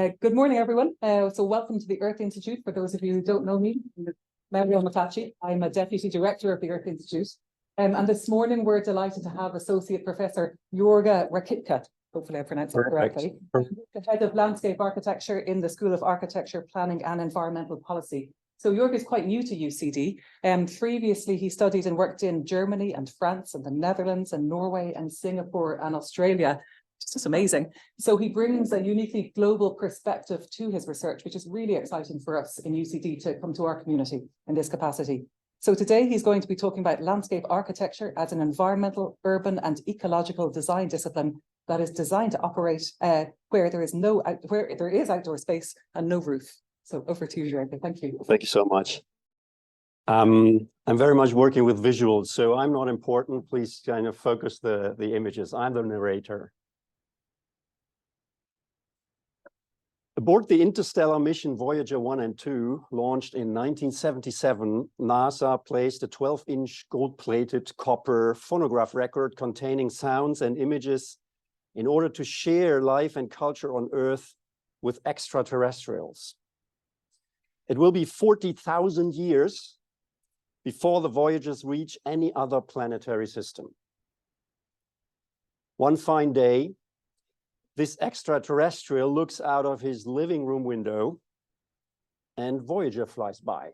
Good morning, everyone. So welcome to the Earth Institute. For those of you who don't know me, I'm Mario Matachi. I'm a Deputy Director of the Earth Institute. And this morning, we're delighted to have Associate Professor Joerg Rekittke, hopefully I pronounced it correctly, the Head of Landscape Architecture in the School of Architecture, Planning and Environmental Policy. So Joerg is quite new to UCD. Previously, he studied and worked in Germany and France and the Netherlands and Norway and Singapore and Australia. It's just amazing. So he brings a uniquely global perspective to his research, which is really exciting for us in UCD to come to our community in this capacity. So today he's going to be talking about landscape architecture as an environmental, urban and ecological design discipline that is designed to operate where there is outdoor space and no roof. So over to you, Joerg. Thank you. Thank you so much. I'm very much working with visuals, so I'm not important. Please kind of focus the images. I'm the narrator. Aboard the interstellar mission Voyager 1 and 2, launched in 1977, NASA placed a 12-inch gold-plated copper phonograph record containing sounds and images in order to share life and culture on Earth with extraterrestrials. It will be 40,000 years before the Voyagers reach any other planetary system. One fine day, this extraterrestrial looks out of his living room window and Voyager flies by.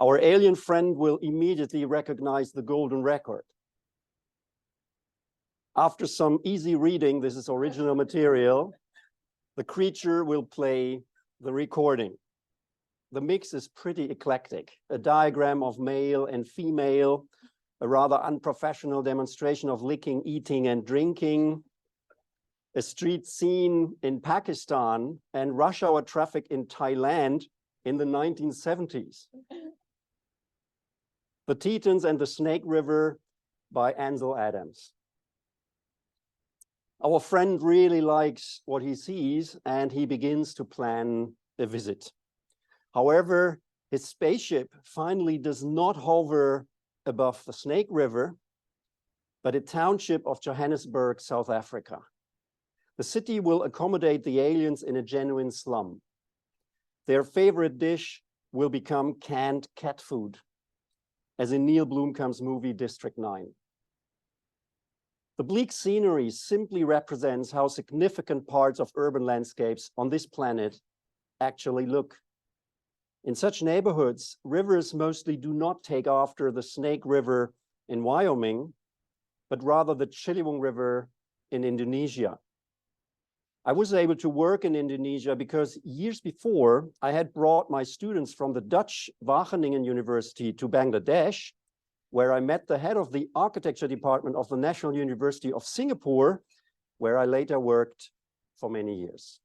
Our alien friend will immediately recognize the golden record. After some easy reading, this is original material, the creature will play the recording. The mix is pretty eclectic. A diagram of male and female, a rather unprofessional demonstration of licking, eating, and drinking, a street scene in Pakistan, and rush hour traffic in Thailand in the 1970s. The Tetons and the Snake River by Ansel Adams. Our friend really likes what he sees and he begins to plan a visit. However, his spaceship finally does not hover above the Snake River, but a township of Johannesburg, South Africa. The city will accommodate the aliens in a genuine slum. Their favorite dish will become canned cat food, as in Neil Blomkamp's movie District 9. The bleak scenery simply represents how significant parts of urban landscapes on this planet actually look. In such neighborhoods, rivers mostly do not take after the Snake River in Wyoming, but rather the Ciliwung River in Indonesia. I was able to work in Indonesia because years before, I had brought my students from the Dutch Wageningen University to Bangladesh, where I met the head of the architecture department of the National University of Singapore, where I later worked for many years.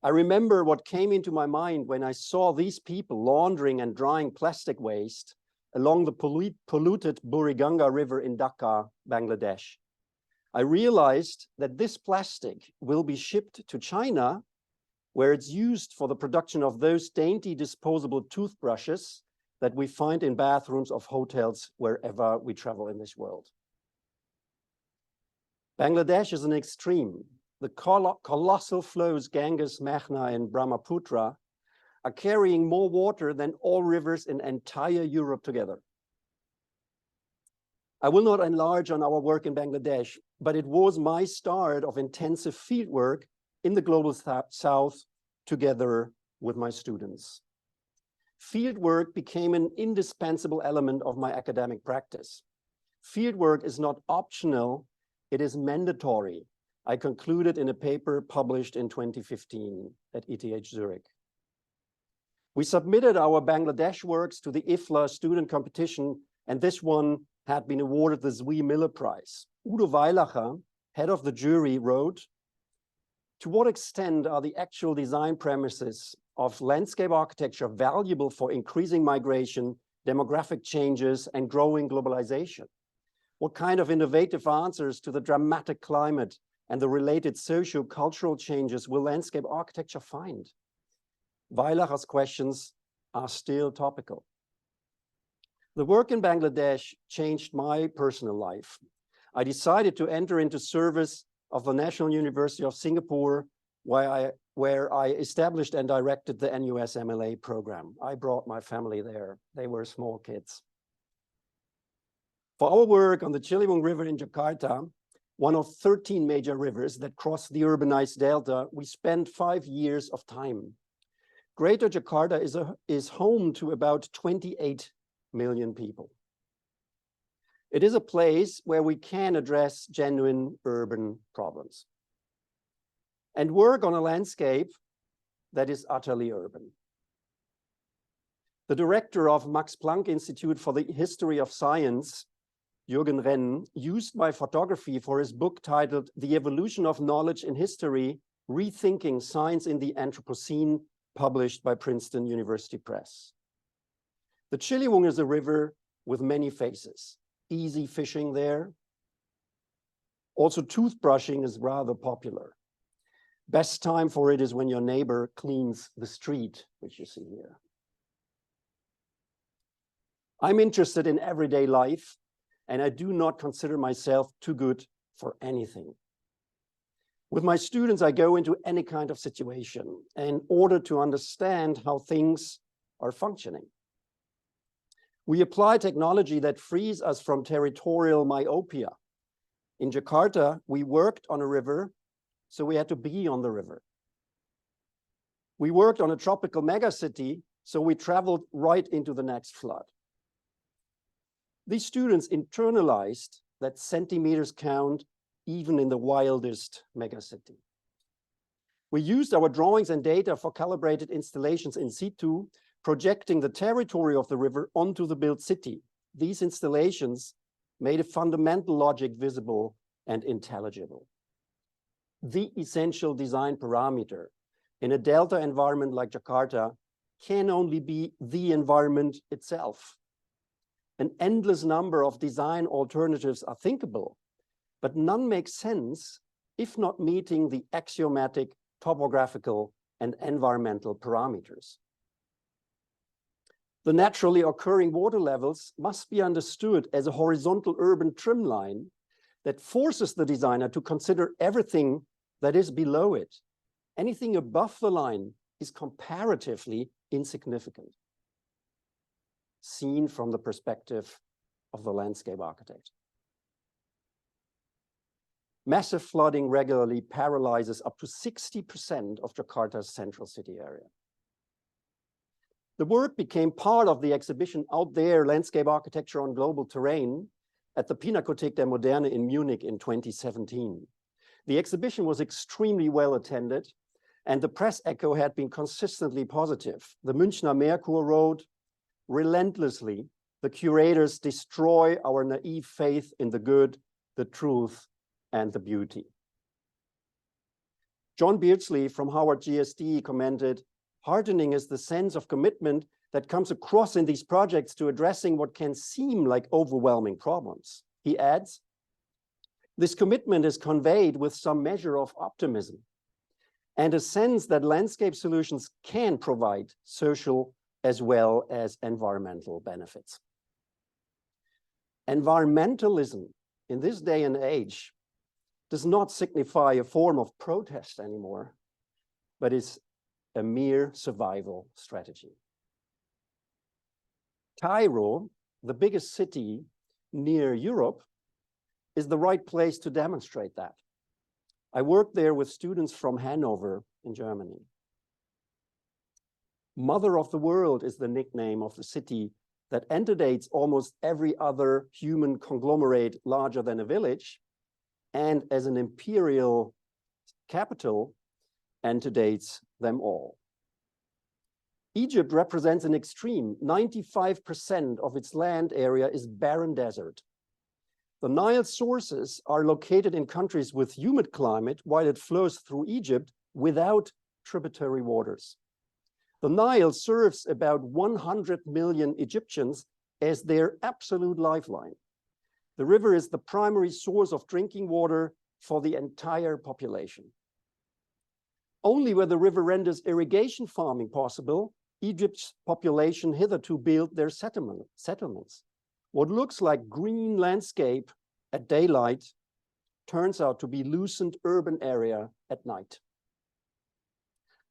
I remember what came into my mind when I saw these people laundering and drying plastic waste along the polluted Buriganga River in Dhaka, Bangladesh. I realized that this plastic will be shipped to China, where it's used for the production of those dainty disposable toothbrushes that we find in bathrooms of hotels wherever we travel in this world. Bangladesh is an extreme. The colossal flows Ganges, Meghna, and Brahmaputra are carrying more water than all rivers in entire Europe together. I will not enlarge on our work in Bangladesh, but it was my start of intensive fieldwork in the global south together with my students. Fieldwork became an indispensable element of my academic practice. Fieldwork is not optional, it is mandatory. I concluded in a paper published in 2015 at ETH Zurich. We submitted our Bangladesh works to the IFLA student competition, and this one had been awarded the Zwi Miller Prize. Udo Weilacher, head of the jury, wrote, "To what extent are the actual design premises of landscape architecture valuable for increasing migration, demographic changes, and growing globalization? What kind of innovative answers to the dramatic climate and the related socio-cultural changes will landscape architecture find?" Weilacher's questions are still topical. The work in Bangladesh changed my personal life. I decided to enter into service of the National University of Singapore where I established and directed the NUS MLA program. I brought my family there. They were small kids. For our work on the Ciliwung River in Jakarta, one of 13 major rivers that cross the urbanized delta, we spent 5 years of time. Greater Jakarta is home to about 28 million people. It is a place where we can address genuine urban problems and work on a landscape that is utterly urban. The director of Max Planck Institute for the History of Science, Joerg Rekittke, used my photography for his book titled The Evolution of Knowledge in History, Rethinking Science in the Anthropocene, published by Princeton University Press. The Ciliwung is a river with many faces. Easy fishing there. Also, toothbrushing is rather popular. Best time for it is when your neighbor cleans the street, which you see here. I'm interested in everyday life, and I do not consider myself too good for anything. With my students, I go into any kind of situation in order to understand how things are functioning. We apply technology that frees us from territorial myopia. In Jakarta, we worked on a river, so we had to be on the river. We worked on a tropical megacity, so we traveled right into the next flood. These students internalized that centimeters count even in the wildest megacity. We used our drawings and data for calibrated installations in situ, projecting the territory of the river onto the built city. These installations made a fundamental logic visible and intelligible. The essential design parameter in a delta environment like Jakarta can only be the environment itself. An endless number of design alternatives are thinkable, but none make sense if not meeting the axiomatic topographical and environmental parameters. The naturally occurring water levels must be understood as a horizontal urban trim line that forces the designer to consider everything that is below it. Anything above the line is comparatively insignificant, seen from the perspective of the landscape architect. Massive flooding regularly paralyzes up to 60% of Jakarta's central city area. The work became part of the exhibition Out There, Landscape Architecture on Global Terrain at the Pinakothek der Moderne in Munich in 2017. The exhibition was extremely well attended, and the press echo had been consistently positive. The Münchner Merkur wrote, "Relentlessly, the curators destroy our naive faith in the good, the truth, and the beauty." John Beardsley from Howard GSD commented, "Heartening is the sense of commitment that comes across in these projects to addressing what can seem like overwhelming problems." He adds, "This commitment is conveyed with some measure of optimism and a sense that landscape solutions can provide social as well as environmental benefits." Environmentalism in this day and age does not signify a form of protest anymore, but is a mere survival strategy. Cairo, the biggest city near Europe, is the right place to demonstrate that. I worked there with students from Hanover in Germany. Mother of the World is the nickname of the city that antedates almost every other human conglomerate larger than a village, and as an imperial capital, antedates them all. Egypt represents an extreme. 95% of its land area is barren desert. The Nile sources are located in countries with humid climate while it flows through Egypt without tributary waters. The Nile serves about 100 million Egyptians as their absolute lifeline. The river is the primary source of drinking water for the entire population. Only where the river renders irrigation farming possible, Egypt's population hitherto built their settlements. What looks like green landscape at daylight turns out to be loosened urban area at night.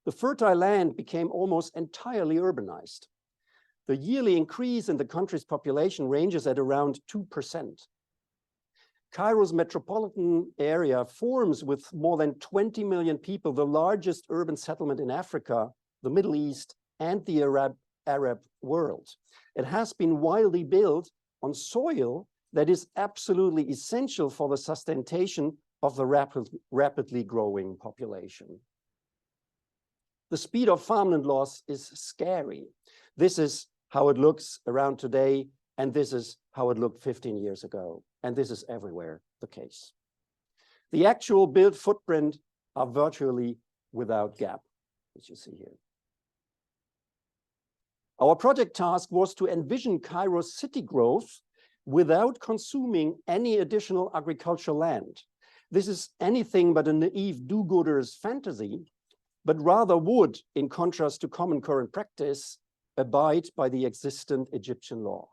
the fertile land became almost entirely urbanized. The yearly increase in the country's population ranges at around 2%. Cairo's metropolitan area forms, with more than 20 million people, the largest urban settlement in Africa, the Middle East, and the Arab world. It has been widely built on soil that is absolutely essential for the sustentation of the rapidly growing population. The speed of farmland loss is scary. This is how it looks around today, and this is how it looked 15 years ago. And this is everywhere the case. The actual built footprint are virtually without gap, as you see here. Our project task was to envision Cairo's city growth without consuming any additional agricultural land. This is anything but a naive do-gooder's fantasy, but rather would, in contrast to common current practice, abide by the existent Egyptian law.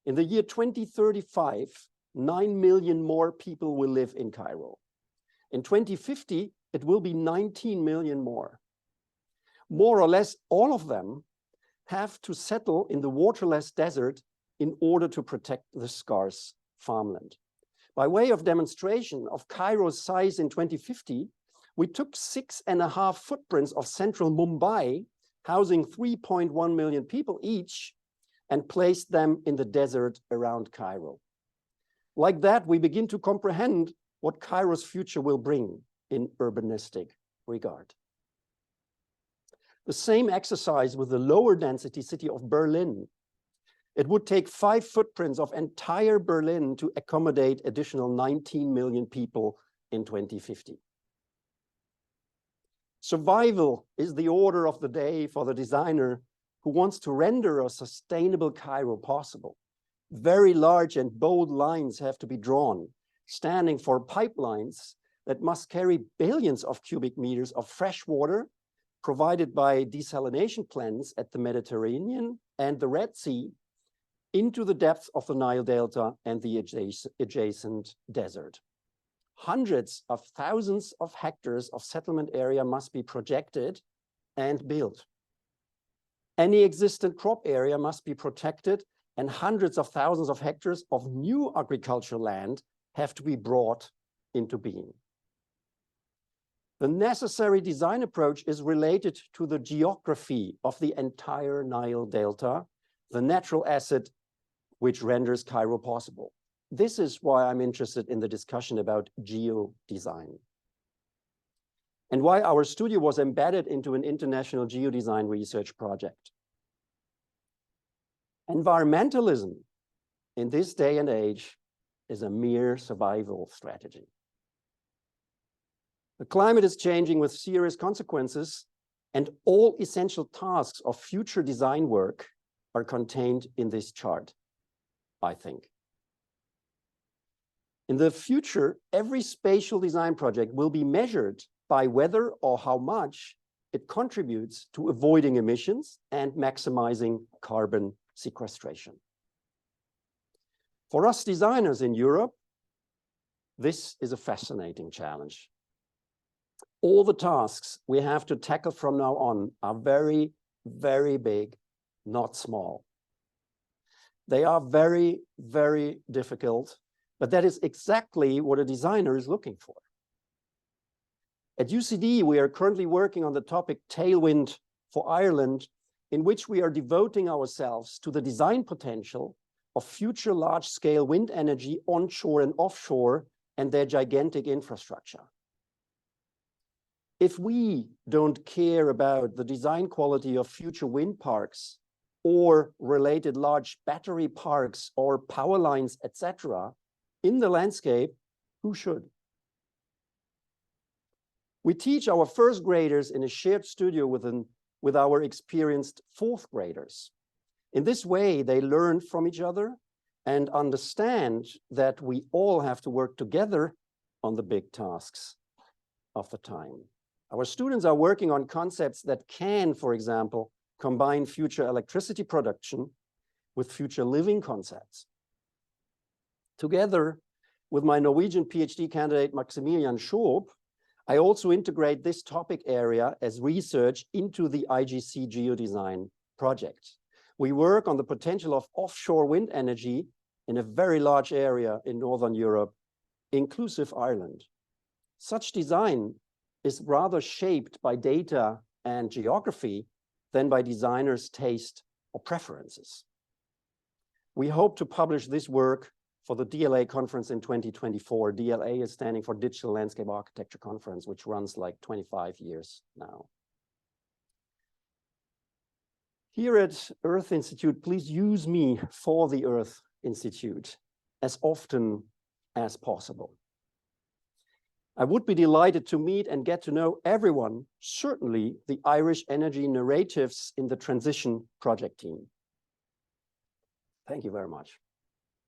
In the year 2035, 9 million more people will live in Cairo. In 2050, it will be 19 million more. More or less all of them have to settle in the waterless desert in order to protect the scarce farmland. By way of demonstration of Cairo's size in 2050, we took 6.5 footprints of central Mumbai, housing 3.1 million people each, and placed them in the desert around Cairo. Like that, we begin to comprehend what Cairo's future will bring in urbanistic regard. The same exercise with the lower density city of Berlin. It would take 5 footprints of entire Berlin to accommodate additional 19 million people in 2050. Survival is the order of the day for the designer who wants to render a sustainable Cairo possible. Very large and bold lines have to be drawn, standing for pipelines that must carry billions of cubic meters of fresh water provided by desalination plants at the Mediterranean and the Red Sea into the depths of the Nile Delta and the adjacent desert. Hundreds of thousands of hectares of settlement area must be projected and built. Any existent crop area must be protected, and hundreds of thousands of hectares of new agricultural land have to be brought into being. The necessary design approach is related to the geography of the entire Nile Delta, the natural asset which renders Cairo possible. This is why I'm interested in the discussion about geodesign, and why our studio was embedded into an international geodesign research project. Environmentalism in this day and age is a mere survival strategy. The climate is changing with serious consequences, and all essential tasks of future design work are contained in this chart, I think. In the future, every spatial design project will be measured by whether or how much it contributes to avoiding emissions and maximizing carbon sequestration. For us designers in Europe, this is a fascinating challenge. All the tasks we have to tackle from now on are very, very big, not small. They are very, very difficult, but that is exactly what a designer is looking for. At UCD, we are currently working on the topic Tailwind for Ireland, in which we are devoting ourselves to the design potential of future large-scale wind energy onshore and offshore and their gigantic infrastructure. If we don't care about the design quality of future wind parks or related large battery parks or power lines, etc., in the landscape, who should? We teach our first graders in a shared studio with our experienced fourth graders. In this way, they learn from each other and understand that we all have to work together on the big tasks of the time. Our students are working on concepts that can, for example, combine future electricity production with future living concepts. Together with my Norwegian PhD candidate, Maximilian Schoop, I also integrate this topic area as research into the IGC geodesign project. We work on the potential of offshore wind energy in a very large area in Northern Europe, inclusive Ireland. Such design is rather shaped by data and geography than by designers' taste or preferences. We hope to publish this work for the DLA conference in 2024. DLA is standing for Digital Landscape Architecture Conference, which runs like 25 years now. Here at Earth Institute, please use me for the Earth Institute as often as possible. I would be delighted to meet and get to know everyone, certainly the Irish energy narratives in the transition project team. Thank you very much.